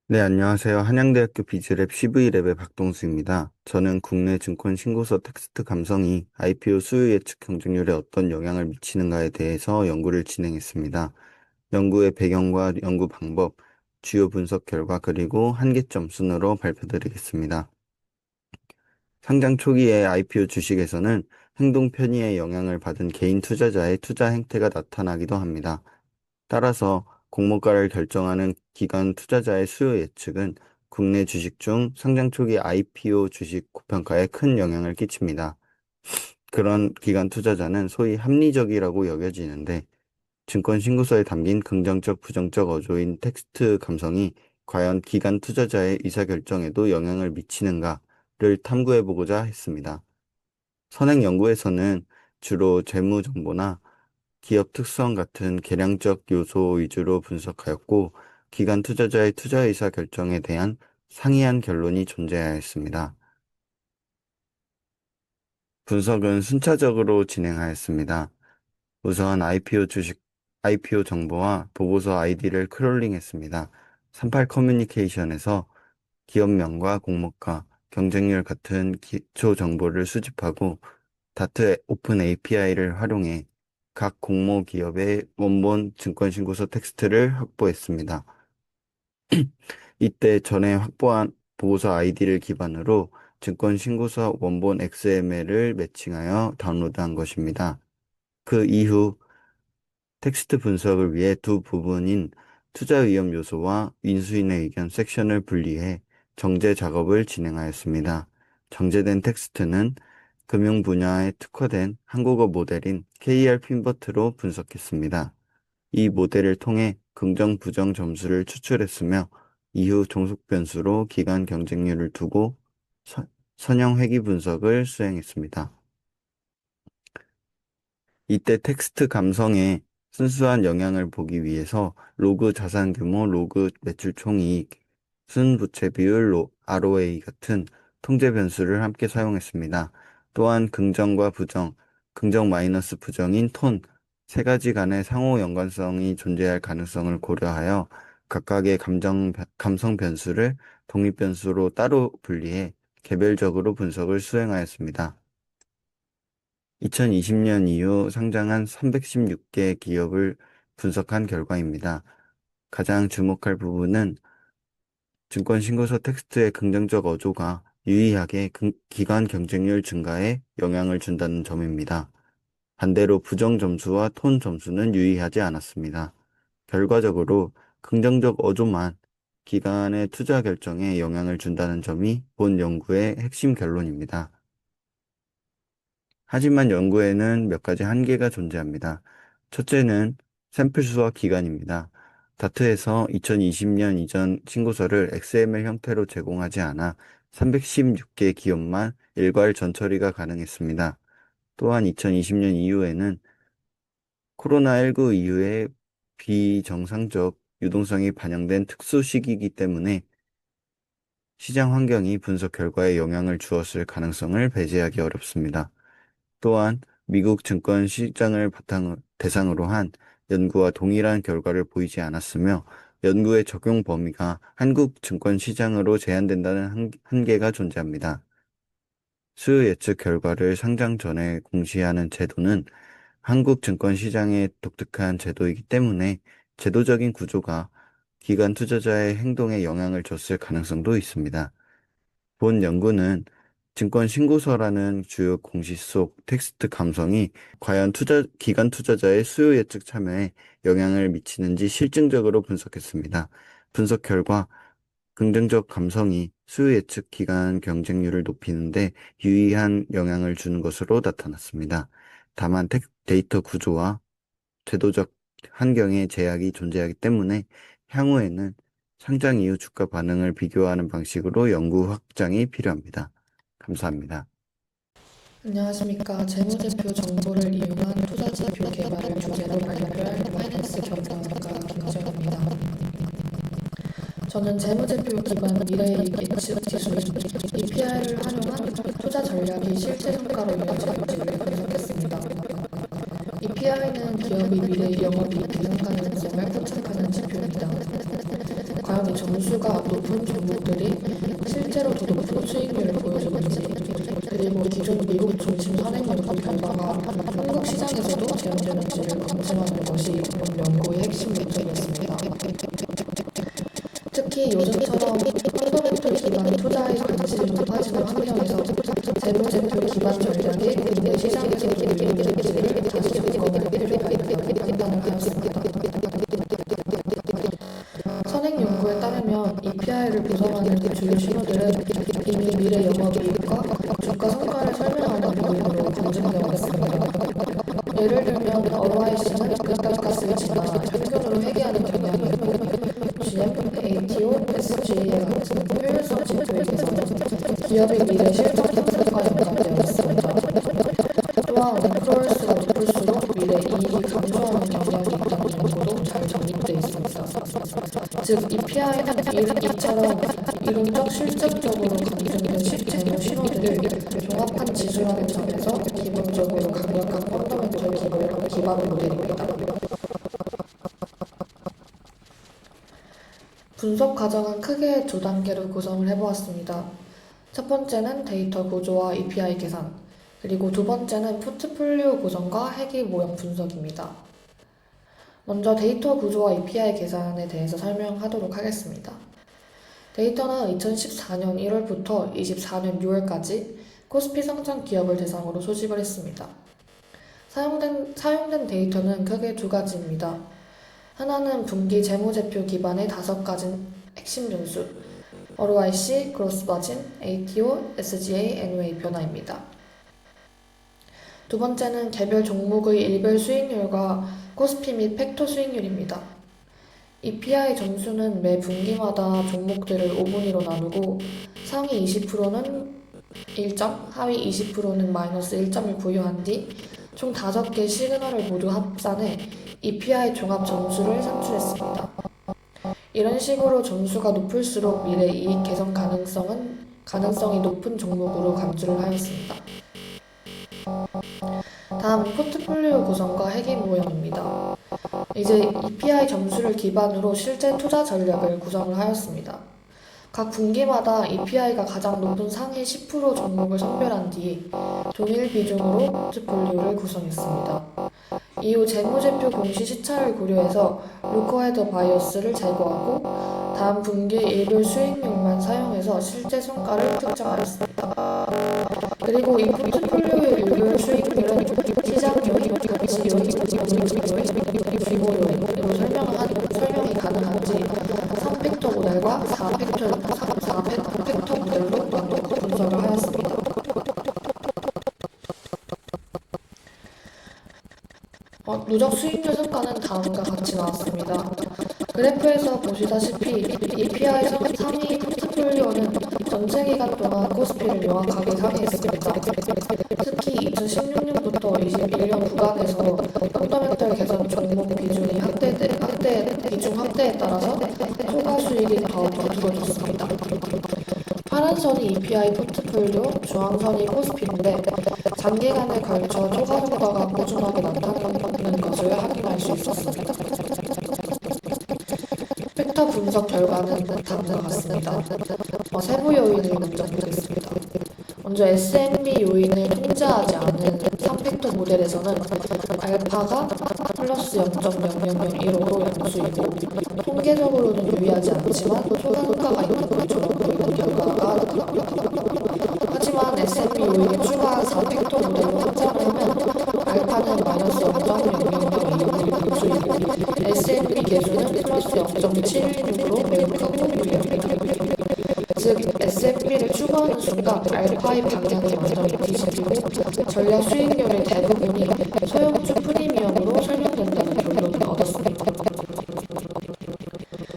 네, 안녕하세요. 한양대학교 비즈랩 CV랩의 박동수입니다. 저는 국내 증권 신고서 텍스트 감성이 IPO 수요 예측 경쟁률에 어떤 영향을 미치는가에 대해서 연구를 진행했습니다. 연구의 배경과 연구 방법, 주요 분석 결과, 그리고 한계점 순으로 발표드리겠습니다. 상장 초기의 IPO 주식에서는 행동 편의에 영향을 받은 개인 투자자의 투자 행태가 나타나기도 합니다. 따라서 공모가를 결정하는 기관 투자자의 수요 예측은 국내 주식 중 상장 초기 IPO 주식 고평가에 큰 영향을 끼칩니다. 그런 기관 투자자는 소위 합리적이라고 여겨지는데 증권 신고서에 담긴 긍정적, 부정적 어조인 텍스트 감성이 과연 기관 투자자의 의사결정에도 영향을 미치는가를 탐구해 보고자 했습니다. 선행 연구에서는 주로 재무 정보나 기업 특성 같은 계량적 요소 위주로 분석하였고, 기관 투자자의 투자 의사 결정에 대한 상이한 결론이 존재하였습니다. 분석은 순차적으로 진행하였습니다. 우선 IPO 정보와 보고서 아이디를 크롤링했습니다. 38 커뮤니케이션에서 기업명과 공모가, 경쟁률 같은 기초 정보를 수집하고 다트 오픈 API를 활용해 각 공모 기업의 원본 증권신고서 텍스트를 확보했습니다. 이때 전에 확보한 보고서 아이디를 기반으로 증권신고서 원본 XML을 매칭하여 다운로드한 것입니다. 그 이후 텍스트 분석을 위해 두 부분인 투자 위험 요소와 인수인의 의견 섹션을 분리해 정제 작업을 진행하였습니다. 정제된 텍스트는 금융 분야에 특화된 한국어 모델인 KR 핀버트로 분석했습니다. 이 모델을 통해 긍정, 부정 점수를 추출했으며 이후 종속 변수로 기간 경쟁률을 두고 선형 회귀 분석을 수행했습니다. 이때 텍스트 감성에 순수한 영향을 보기 위해서 로그 자산 규모, 로그 매출 총이익, 순부채 비율, ROA 같은 통제 변수를 함께 사용했습니다. 또한 긍정과 부정, 긍정 마이너스 부정인 톤, 세 가지 간의 상호 연관성이 존재할 가능성을 고려하여 각각의 감성 변수를 독립 변수로 따로 분리해 개별적으로 분석을 수행하였습니다. 2020년 이후 상장한 316개 기업을 분석한 결과입니다. 가장 주목할 부분은 증권 신고서 텍스트의 긍정적 어조가 유의하게 기관 경쟁률 증가에 영향을 준다는 점입니다. 반대로 부정 점수와 톤 점수는 유의하지 않았습니다. 결과적으로 긍정적 어조만 기관의 투자 결정에 영향을 준다는 점이 본 연구의 핵심 결론입니다. 하지만 연구에는 몇 가지 한계가 존재합니다. 첫째는 샘플 수와 기간입니다. 다트에서 2020년 이전 신고서를 XML 형태로 제공하지 않아 316개 기업만 일괄 전처리가 가능했습니다. 또한 2020년 이후에는 코로나19 이후에 비정상적 유동성이 반영된 특수 시기이기 때문에 시장 환경이 분석 결과에 영향을 주었을 가능성을 배제하기 어렵습니다. 또한 미국 증권 시장을 대상으로 한 연구와 동일한 결과를 보이지 않았으며 연구의 적용 범위가 한국 증권 시장으로 제한된다는 한계가 존재합니다. 수요 예측 결과를 상장 전에 공시하는 제도는 한국 증권 시장의 독특한 제도이기 때문에 제도적인 구조가 기관 투자자의 행동에 영향을 줬을 가능성도 있습니다. 본 연구는 증권 신고서라는 주요 공시 속 텍스트 감성이 과연 기관 투자자의 수요 예측 참여에 영향을 미치는지 실증적으로 분석했습니다. 분석 결과 긍정적 감성이 수요 예측 기간 경쟁률을 높이는데 유의한 영향을 주는 것으로 나타났습니다. 다만 데이터 구조와 제도적 환경에 제약이 존재하기 때문에 향후에는 상장 이후 주가 반응을 비교하는 방식으로 연구 확장이 필요합니다. 감사합니다. 안녕하십니까. 재무제표 정보를 이용한 투자지표 개발을 주제로 발표할 파이낸스 경영학과 김지영입니다. 저는 재무제표 기반 미래이익 예측 기술 EPI를 활용한 투자 전략이 실제 성과로 이어지는지를 분석했습니다. EPI는 기업의 미래 영업이익 계산 가능성을 포착하는 지표입니다. 과연 이 점수가 높은 종목들이 실제로 더 높은 수익률을 보여주는지, 그리고 기존 미국 중심 선행 연구 결과가 한국 시장에서도 재현되는지를 검증하는 것이 이번 연구의 핵심 목적이었습니다. 특히 요즘처럼 펀더멘털 기반 투자에 관심이 높아지는 환경에서 재무제표 기반 전략이 국내 시장에서 유리했는지를 다시 점검할 필요가 있다고 판단을 하였습니다. 선행 연구에 따르면 EPI를 구성하는 주요 신호들은 이미 미래 영업이익과 주가 성과를 설명하는 요인으로 검증되어 있습니다. 예를 들면 ROIC는 가스를 지나 평균으로 회귀하는 경향이 있고 GM, ATO, SGA 같은 효율성 지표에 대해서는 기업의 미래 실적 향상과 연관되어 있습니다. 또한 매크로일수가 높을수록 미래 이익이 감소하는 경향이 있다는 연구도 잘 정립되어 있습니다. 즉, EPI는 이처럼 이론적 실증적으로 검증된 실재무 신호들을 종합한 지수라는 점에서 기본적으로 강력한 펀더멘털 기반 모델입니다. 분석 과정은 크게 두 단계로 구성을 해보았습니다. 첫 번째는 데이터 구조와 EPI 계산, 그리고 두 번째는 포트폴리오 구성과 회귀 모형 분석입니다. 먼저 데이터 구조와 EPI 계산에 대해서 설명하도록 하겠습니다. 데이터는 2014년 1월부터 24년 6월까지 코스피 상장 기업을 대상으로 소집을 했습니다. 사용된 데이터는 크게 두 가지입니다. 하나는 분기 재무제표 기반의 5가지 핵심 변수, ROIC, 그로스 마진, ATO, SGA, NOA 변화입니다. 두 번째는 개별 종목의 일별 수익률과 코스피 및 팩터 수익률입니다. EPI 점수는 매 분기마다 종목들을 5분위로 나누고 상위 20%는 1점, 하위 20%는 마이너스 1점을 부여한 뒤 총 5개 시그널을 모두 합산해 EPI 종합 점수를 산출했습니다. 이런 식으로 점수가 높을수록 미래 이익 개선 가능성이 높은 종목으로 간주를 하였습니다. 다음은 포트폴리오 구성과 회귀 모형입니다. 이제 EPI 점수를 기반으로 실제 투자 전략을 구성을 하였습니다. 각 분기마다 EPI가 가장 높은 상위 10% 종목을 선별한 뒤 동일 비중으로 포트폴리오를 구성했습니다. 이후 재무제표 공시 시차를 고려해서 루커헤더 바이어스를 제거하고 다음 분기 일별 수익률만 사용해서 실제 성과를 특정하였습니다. 그리고 이 포트폴리오의 일별 수익률은 시장 요인, 가치 요인, 규모 요인으로 설명이 가능한지 3팩터 모델과 4팩터 모델로 나눠 분석을 하였습니다. 누적 수익률 성과는 다음과 같이 나왔습니다. 그래프에서 보시다시피 EPI 상위 포트폴리오는 전체 기간 동안 코스피를 명확하게 상회했습니다. 특히 2016년부터 21년 구간에서 펀더멘털 개선 종목 비중 확대에 따라서 초과 수익이 더 두드러졌습니다. 파란선이 EPI 포트폴리오, 주황선이 코스피인데 장기간에 걸쳐 초과 성과가 꾸준하게 나타나는 것을 확인할 수 있었습니다. 팩터 분석 결과는 다음과 같습니다. 세부 요인을 먼저 보겠습니다. 먼저 S&P 요인을 통제하지 않은 3팩터 모델에서는 알파가 플러스 0.0015로 양수이고 통계적으로는 유의하지 않지만 소상가가 있는 것처럼 보이는 결과가 나타납니다. 하지만 S&P 요인을 추가한 4팩터 모델로 확장을 하면 알파는 마이너스 0.0025로 양수이고 S&P 계수는 플러스 0.716으로 매우 크고 유의합니다. 즉, S&P를 추구하는 순간 알파의 방향이 완전히 뒤집히고 전략 수익률의 대부분이 소형주 프리미엄으로 설명된다는 결론을 얻었습니다.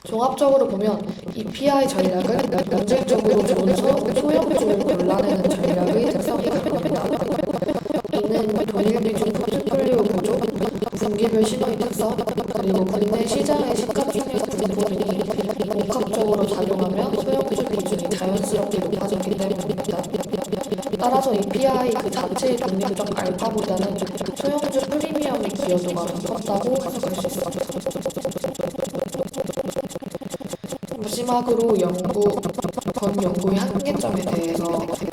종합적으로 보면 EPI 전략은 본질적으로 좋은 소형주를 골라내는 전략의 특성이 강합니다. 이는 동일 비중 포트폴리오 구조, 분기별 신호의 특성, 그리고 국내 시장의 시가총액 분포등이 복합적으로 작용하며 소형주 비중이 자연스럽게 높아졌기 때문입니다. 따라서 EPI 그 자체의 독립적 알파보다는 소형주 프리미엄의 기여도가 더 컸다고 가정할 수 있습니다. 마지막으로 본 연구의 한계점에 대해서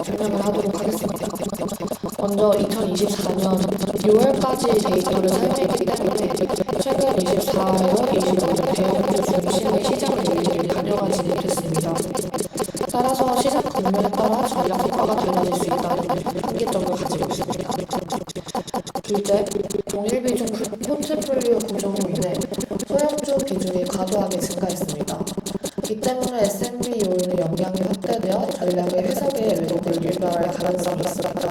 설명을 하도록 하겠습니다. 먼저 2024년 6월까지 데이터를 사용했기 때문에 최근 24월 25일 대형주 중심의 시장 논리를 반영하지 못했습니다. 따라서 시장 금리에 따라 전략 효과가 달라질 수 있다는 한계점을 가지고 있습니다. 둘째, 동일 비중 포트폴리오 구조로 인해 소형주 비중이 과도하게 증가했습니다. 이 때문에 S&P 요인의 영향이 확대되어 전략의 해석에 왜곡을 유발할 가능성이 있습니다.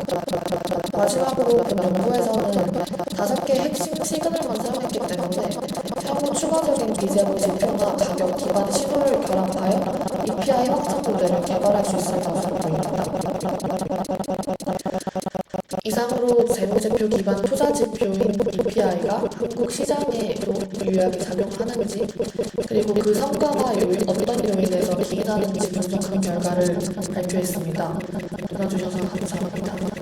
마지막으로 본 연구에서는 5개의 핵심 시그널만 사용했기 때문에 향후 추가적인 비제로 지표나 가격 기반 신호를 결합하여 EPI 확장 모델을 개발할 수 있을 것으로 보입니다. 이상으로 재무제표 기반 투자 지표인 EPI가 한국 시장에 유효하게 작용하는지, 그리고 그 성과가 어떤 요인에서 기인하는지 분석한 결과를 발표했습니다. 들어주셔서 감사합니다.